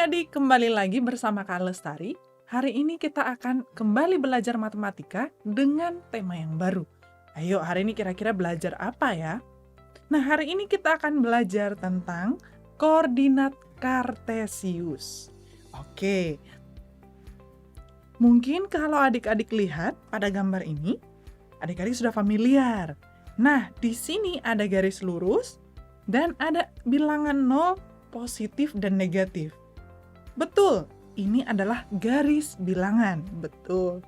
Adik-adik, kembali lagi bersama Kak Lestari. Hari ini kita akan kembali belajar matematika dengan tema yang baru. Ayo, hari ini kira-kira belajar apa ya? Nah, hari ini kita akan belajar tentang koordinat kartesius. Oke, mungkin kalau adik-adik lihat pada gambar ini, adik-adik sudah familiar. Nah, di sini ada garis lurus dan ada bilangan 0, positif dan negatif. Betul, ini adalah garis bilangan. Betul.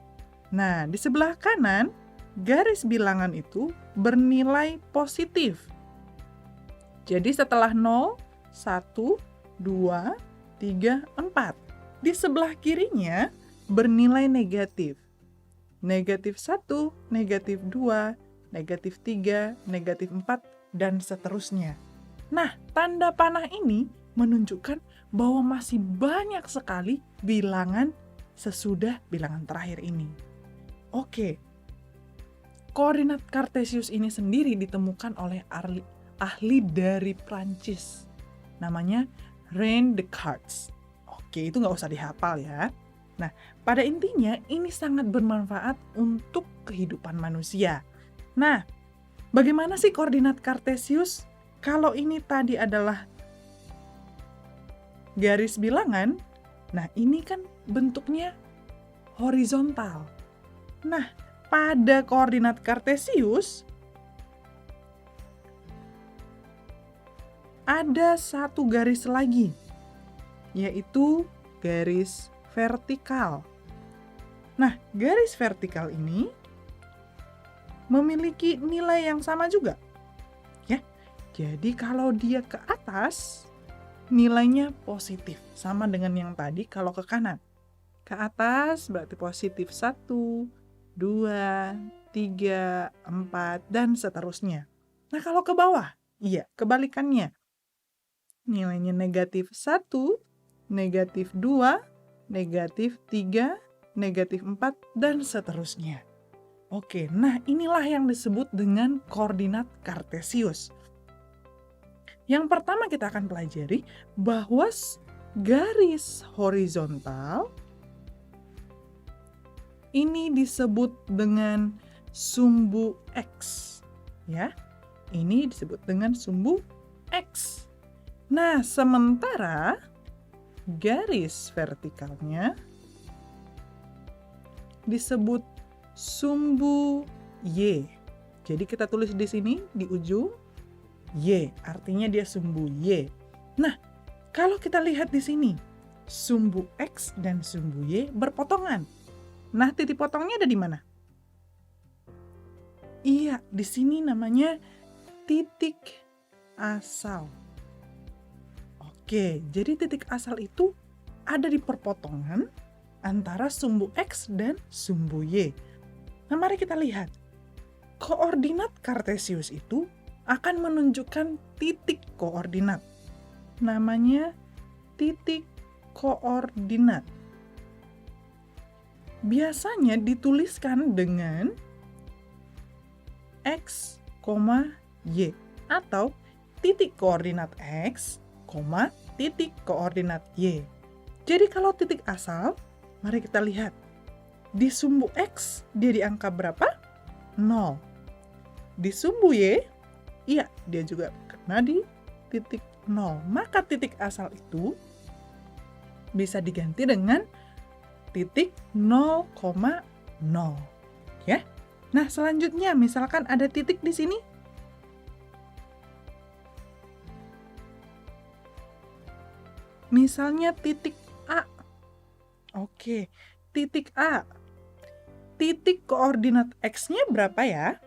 Nah, di sebelah kanan, garis bilangan itu bernilai positif. Jadi setelah 0, 1, 2, 3, 4. Di sebelah kirinya bernilai negatif. Negatif 1, negatif 2, negatif 3, negatif 4, dan seterusnya. Nah, tanda panah ini menunjukkan bahwa masih banyak sekali bilangan sesudah bilangan terakhir ini. Oke, koordinat kartesius ini sendiri ditemukan oleh ahli dari Prancis. Namanya René Descartes. Oke, itu nggak usah dihafal ya. Nah, pada intinya ini sangat bermanfaat untuk kehidupan manusia. Nah, bagaimana sih koordinat kartesius? Kalau ini tadi adalah garis bilangan, nah ini kan bentuknya horizontal. Nah, pada koordinat kartesius ada satu garis lagi, yaitu garis vertikal. Nah, garis vertikal ini memiliki nilai yang sama juga. Jadi kalau dia ke atas, nilainya positif. Sama dengan yang tadi kalau ke kanan. Ke atas berarti positif 1, 2, 3, 4, dan seterusnya. Nah kalau ke bawah, iya kebalikannya. Nilainya negatif 1, negatif 2, negatif 3, negatif 4, dan seterusnya. Oke, nah inilah yang disebut dengan koordinat kartesius. Yang pertama kita akan pelajari bahwa garis horizontal ini disebut dengan sumbu X. Ya, ini disebut dengan sumbu X. Nah, sementara garis vertikalnya disebut sumbu Y. Jadi kita tulis di sini di ujung Y, artinya dia sumbu Y. Nah, kalau kita lihat di sini, sumbu X dan sumbu Y berpotongan. Nah, titik potongnya ada di mana? Iya, di sini namanya titik asal. Oke, jadi titik asal itu ada di perpotongan antara sumbu X dan sumbu Y. Nah, mari kita lihat. Koordinat kartesius itu akan menunjukkan titik koordinat. Namanya titik koordinat. Biasanya dituliskan dengan X, Y atau titik koordinat X, titik koordinat Y. Jadi kalau titik asal, mari kita lihat. Di sumbu X dia di angka berapa? 0. Di sumbu Y, iya, dia juga kena di titik 0. Maka titik asal itu bisa diganti dengan titik 0,0. Ya. Nah, selanjutnya misalkan ada titik di sini. Misalnya titik A. Oke, titik A. Titik koordinat X-nya berapa ya?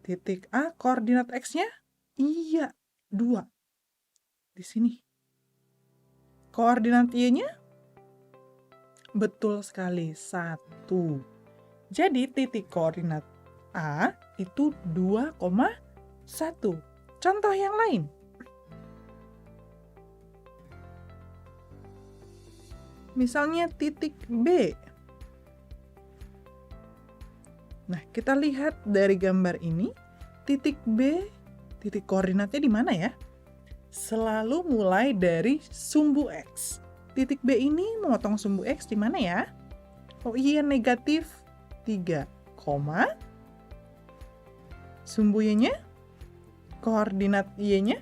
Titik A, koordinat X-nya? Iya, 2. Di sini. Koordinat Y-nya? Betul sekali, 1. Jadi titik koordinat A itu 2,1. Contoh yang lain. Misalnya titik B. Nah, kita lihat dari gambar ini, titik B, titik koordinatnya di mana ya? selalu mulai dari sumbu X. Titik B ini memotong sumbu X di mana ya? Oh iya, negatif 3, sumbu Y-nya, koordinat Y-nya,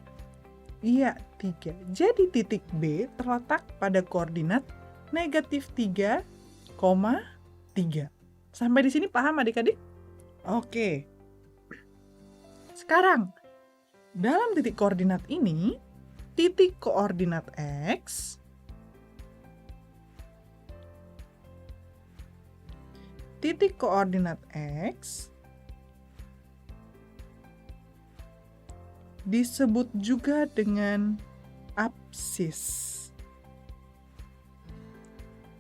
iya 3. Jadi titik B terletak pada koordinat negatif 3, 3. Sampai di sini paham adik-adik? Oke. Sekarang, dalam titik koordinat ini, titik koordinat X disebut juga dengan apsis.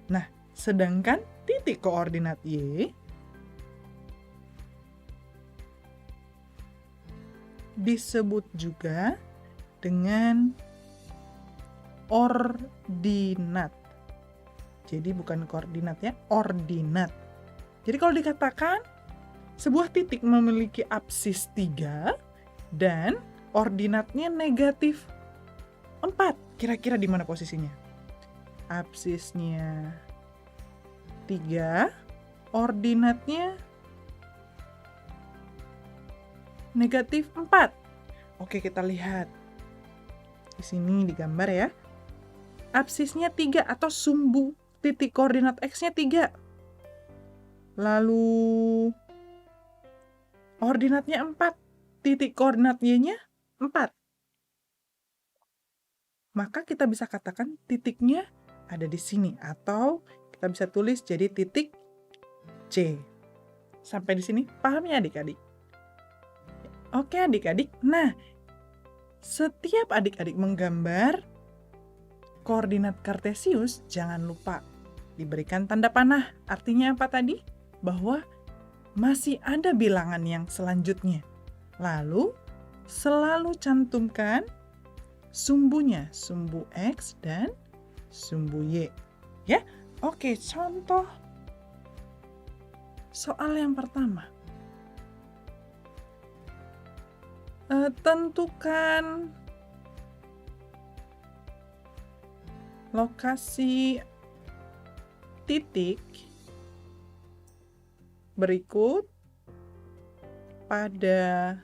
Nah, sedangkan titik koordinat Y disebut juga dengan ordinat. Jadi bukan koordinat ya, ordinat. Jadi kalau dikatakan sebuah titik memiliki apsis 3 dan ordinatnya negatif 4, kira-kira di mana posisinya? Apsisnya 3, ordinatnya negatif 4. Oke, kita lihat. Di sini digambar ya. Apsisnya 3 atau sumbu titik koordinat X-nya 3. Lalu ordinatnya 4. Titik koordinat Y-nya 4. Maka kita bisa katakan titiknya ada di sini. Atau kita bisa tulis jadi titik C. Sampai di sini paham ya adik-adik? Oke adik-adik, nah setiap adik-adik menggambar koordinat kartesius, jangan lupa diberikan tanda panah. Artinya apa tadi? Bahwa masih ada bilangan yang selanjutnya. Lalu selalu cantumkan sumbunya, sumbu X dan sumbu Y. Ya, oke, contoh soal yang pertama. Tentukan lokasi titik berikut pada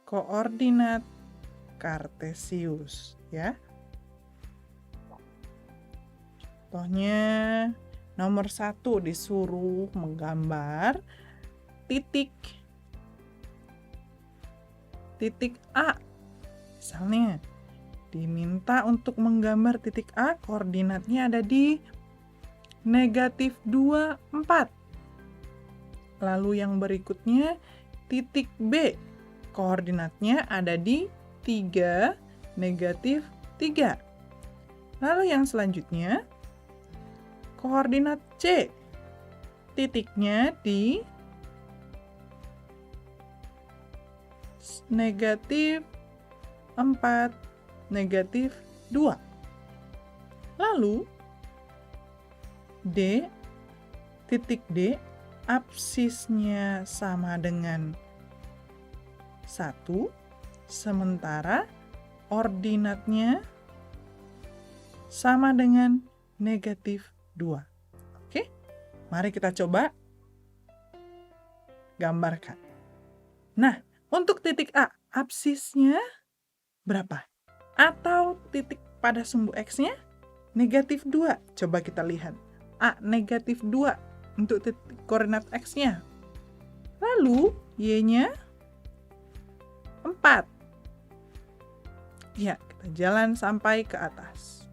koordinat kartesius, ya. Contohnya nomor 1 disuruh menggambar titik A. Misalnya, diminta untuk menggambar titik A, koordinatnya ada di negatif 2, 4. Lalu yang berikutnya, titik B, koordinatnya ada di 3, negatif 3. Lalu yang selanjutnya, koordinat C, titiknya di negatif 4, negatif 2. Lalu D, titik D, apsisnya sama dengan 1, sementara ordinatnya sama dengan negatif 2. Oke, mari kita coba gambarkan. Nah, untuk titik A, apsisnya berapa? Atau titik pada sumbu X-nya negatif 2. Coba kita lihat. A negatif 2 untuk titik koordinat X-nya. Lalu Y-nya 4. Ya, kita jalan sampai ke atas.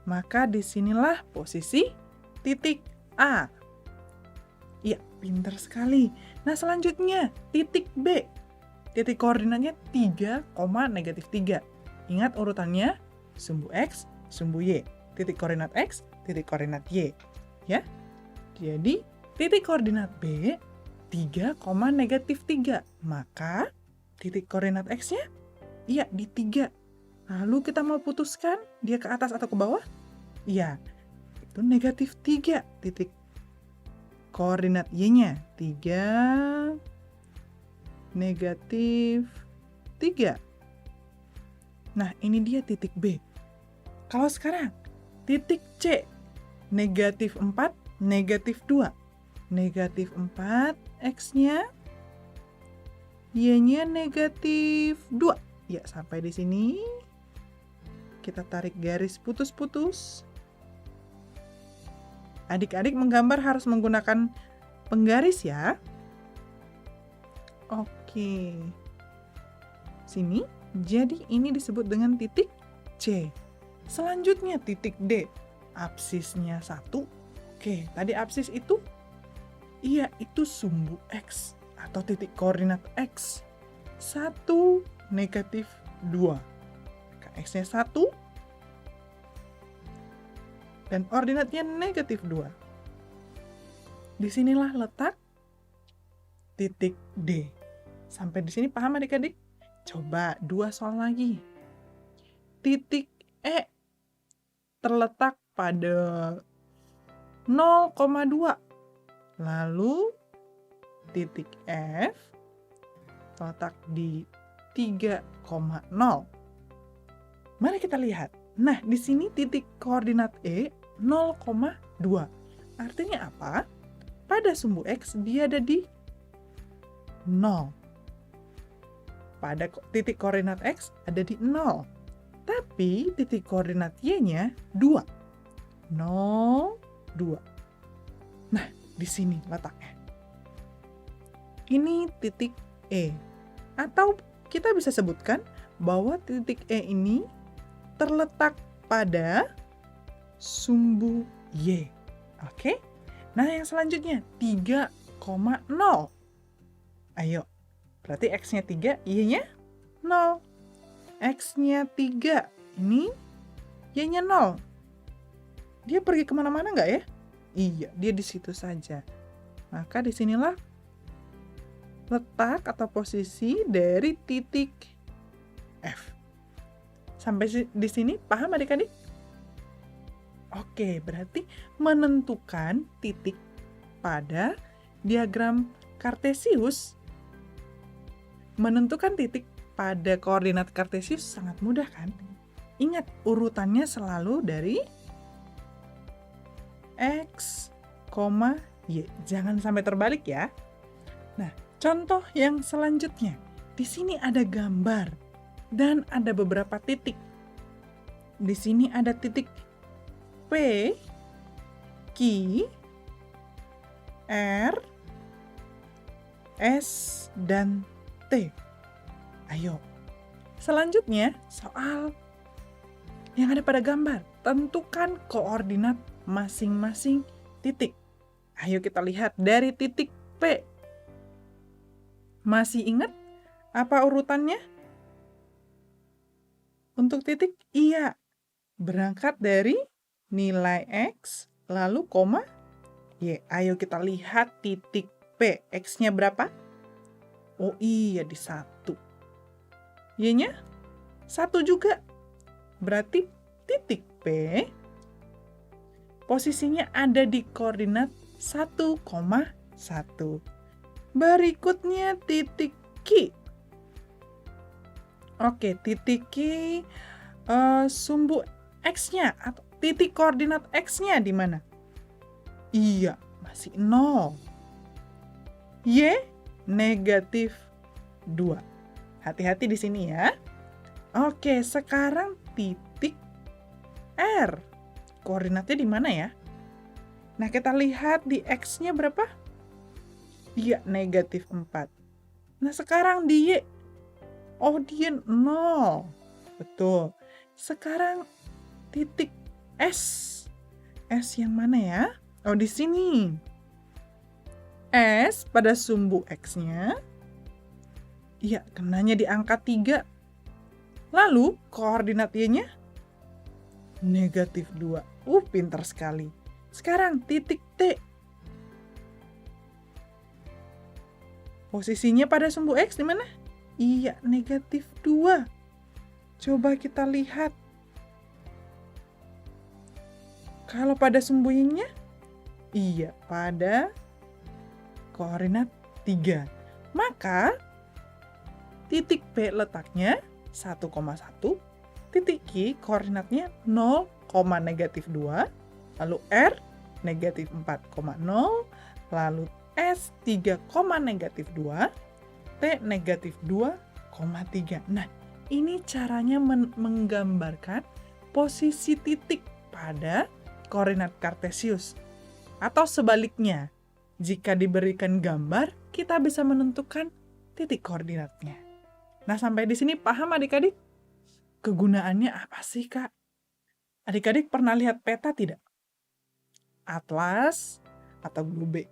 Maka disinilah posisi titik A. Ya, pintar sekali. Nah, selanjutnya titik B. Titik koordinatnya 3, negatif 3. Ingat urutannya, sumbu X, sumbu Y. Titik koordinat X, titik koordinat Y. Ya, jadi titik koordinat B 3, negatif 3. Maka titik koordinat X-nya, iya di 3. Lalu kita mau putuskan dia ke atas atau ke bawah? Iya, itu negatif 3. Titik koordinat Y-nya 3, negatif 3. Nah, ini dia titik B. Kalau sekarang, titik C, negatif 4, negatif 2. Negatif 4, X-nya, Y-nya negatif 2. Ya, sampai di sini. Kita tarik garis putus-putus. Adik-adik menggambar harus menggunakan penggaris ya. Oke. Sini, jadi ini disebut dengan titik C. Selanjutnya titik D. Absisnya 1. Oke, tadi absis itu? Iya, itu sumbu X atau titik koordinat X. 1, negatif 2. X-nya 1. Dan ordinatnya negatif 2. Disinilah letak titik D. Sampai di sini paham adik-adik? Coba 2 soal lagi. Titik E terletak pada 0,2. Lalu titik F terletak di 3,0. Mari kita lihat. Nah, di sini titik koordinat E 0,2. Artinya apa? Pada sumbu X dia ada di 0. Pada titik koordinat X ada di 0. Tapi titik koordinat Y-nya 2. 0, 2. Nah, di sini letaknya. Ini titik E. Atau kita bisa sebutkan bahwa titik E ini terletak pada sumbu Y. Oke? Nah, yang selanjutnya 3,0. Ayo. Berarti X-nya 3, Y-nya 0. X-nya 3. Ini Y-nya 0. Dia pergi kemana-mana nggak ya? Iya, dia di situ saja. Maka disinilah letak atau posisi dari titik F. Sampai di sini paham adik-adik? Oke, berarti menentukan titik pada diagram Kartesius, menentukan titik pada koordinat Kartesius sangat mudah kan? Ingat, urutannya selalu dari X, Y. Jangan sampai terbalik ya. Nah, contoh yang selanjutnya. Di sini ada gambar dan ada beberapa titik. Di sini ada titik P, Q, R, S, dan T. Ayo. Selanjutnya, soal yang ada pada gambar. Tentukan koordinat masing-masing titik. Ayo kita lihat dari titik P. Masih ingat apa urutannya? Untuk titik, iya. Berangkat dari nilai X, lalu koma Y. Ayo kita lihat titik P. X-nya berapa? Oh iya, di 1. Y-nya 1 juga. Berarti titik P posisinya ada di koordinat 1,1. Berikutnya titik Q. Oke, titik Q sumbu X-nya atau titik koordinat X-nya di mana? Iya, masih 0. Y negatif 2. Hati-hati di sini ya. Oke, sekarang titik R. Koordinatnya di mana ya? Nah, kita lihat di X-nya berapa? Iya, negatif 4. Nah, sekarang di Y. Oh, dia 0. Betul. Sekarang titik S. S yang mana ya? Oh, di sini. S pada sumbu X-nya. Iya, kenanya di angka 3. Lalu, koordinat Y-nya? Negatif 2. Pintar sekali. Sekarang titik T. Posisinya pada sumbu X di mana? Iya, negatif 2. Coba kita lihat. Kalau pada sumbunya? Iya, pada koordinat 3. Maka titik P letaknya 1,1, Titik Q koordinatnya 0, negatif 2, lalu R negatif 4,0, lalu S 3, negatif 2, T negatif 2,3. Nah, ini caranya menggambarkan posisi titik pada koordinat kartesius. Atau sebaliknya, jika diberikan gambar, kita bisa menentukan titik koordinatnya. Nah, sampai di sini paham adik-adik? Kegunaannya apa sih, Kak? Adik-adik pernah lihat peta tidak? Atlas atau globe?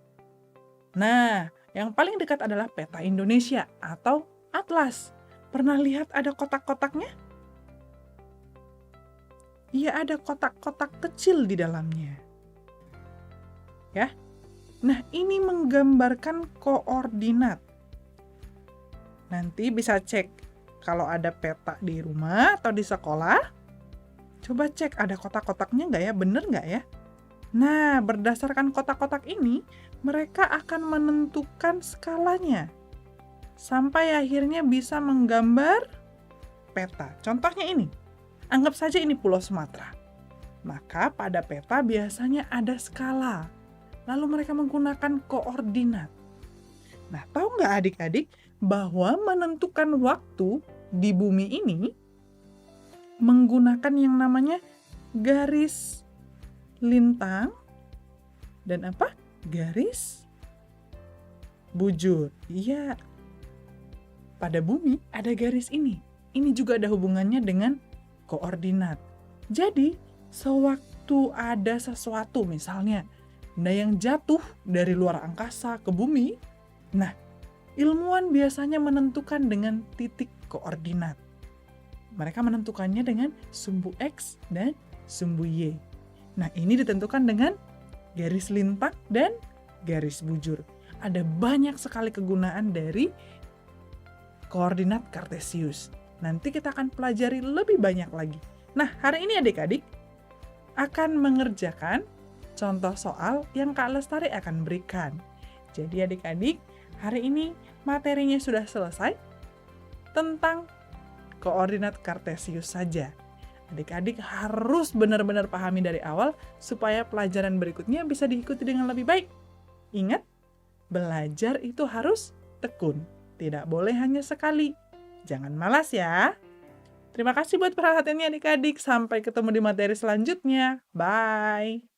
Nah, yang paling dekat adalah peta Indonesia atau atlas. Pernah lihat ada kotak-kotaknya? Iya, ada kotak-kotak kecil di dalamnya. Ya. Nah, ini menggambarkan koordinat. Nanti bisa cek kalau ada peta di rumah atau di sekolah. Coba cek ada kotak-kotaknya nggak ya? Bener nggak ya? Nah, berdasarkan kotak-kotak ini, mereka akan menentukan skalanya. Sampai akhirnya bisa menggambar peta. Contohnya ini. Anggap saja ini Pulau Sumatera. Maka pada peta biasanya ada skala. Lalu mereka menggunakan koordinat. Nah, tahu nggak adik-adik bahwa menentukan waktu di bumi ini menggunakan yang namanya garis lintang dan apa? Garis bujur. Iya. Pada bumi ada garis ini. Ini juga ada hubungannya dengan koordinat. Jadi, sewaktu ada sesuatu misalnya benda yang jatuh dari luar angkasa ke bumi, nah, ilmuwan biasanya menentukan dengan titik koordinat. Mereka menentukannya dengan sumbu X dan sumbu Y. Nah, ini ditentukan dengan garis lintang dan garis bujur. Ada banyak sekali kegunaan dari koordinat kartesius. Nanti kita akan pelajari lebih banyak lagi. Nah, hari ini adik-adik akan mengerjakan contoh soal yang Kak Lestari akan berikan. Jadi adik-adik, hari ini materinya sudah selesai tentang koordinat kartesius saja. Adik-adik harus benar-benar pahami dari awal supaya pelajaran berikutnya bisa diikuti dengan lebih baik. Ingat, belajar itu harus tekun. Tidak boleh hanya sekali. Jangan malas ya. Terima kasih buat perhatiannya adik-adik. Sampai ketemu di materi selanjutnya. Bye.